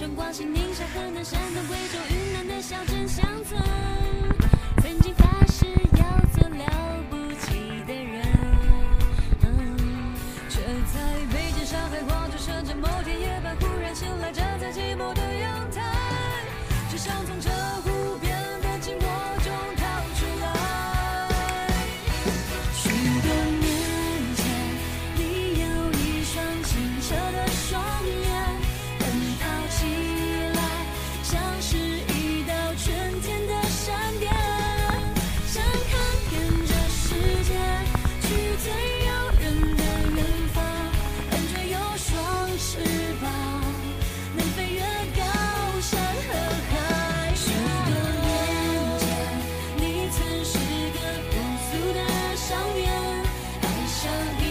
人广西、宁夏、河南、山东、贵州、云南的小镇乡村，曾经发誓要做了不起的人，却在北京、上海、广州、深圳某天夜半忽然醒来，站在寂寞的阳台，只想从这无边的寂寞中逃出来。许多年前，你有一双清澈的双眼，奔跑起来像是一道春天的闪电，想看遍这世界，去最遥远的远方，但却有双翅膀，能飞越高山和海洋。许多年前，你曾是个朴素的少年，爱上一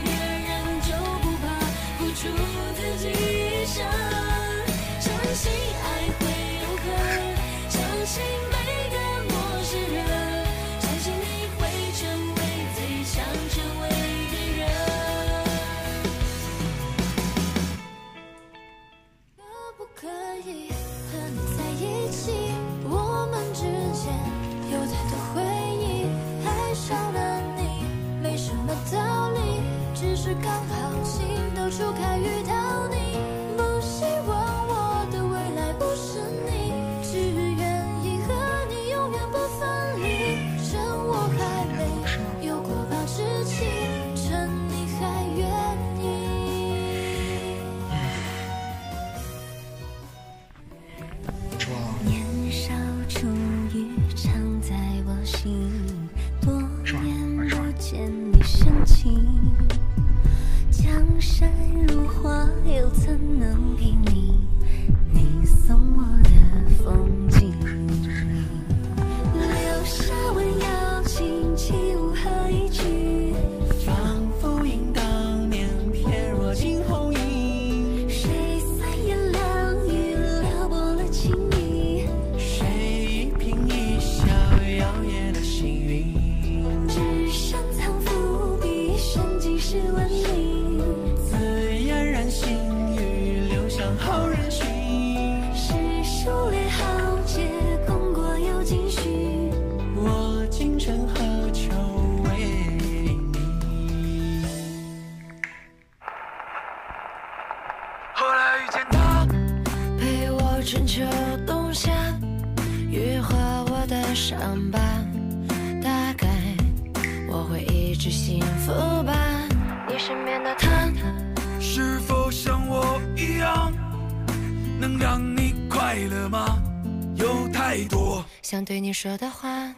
个人就不怕付出自己一生，相信爱会永恒，相信每个陌生人，相信你会成为最想成为的人。可不可以和你在一起？我们之间有太多回忆，爱上了你没什么道理，只是刚好心都初开遇到你，不希望我的未来不是你，只愿意和你永远不分离，趁我还没有过保质期，趁你还愿意。年少初遇常在我心，多年不见你深情，江山如画，又怎能比拟你送我的风景？留下温柔情，起舞和一句，仿佛映当年翩若惊鸿影，谁三言两语撩拨了情意，谁一颦一笑摇曳了星云，只剩藏伏笔，深几十文里，自嫣然心语流向好人寻，是数列豪杰，功过有几许，我今生何求为你。后来遇见他，陪我春秋冬夏，愈合我的伤疤，大概我会一直幸福吧。你身边的他，是否像我一样，能让你快乐吗？有太多想对你说的话。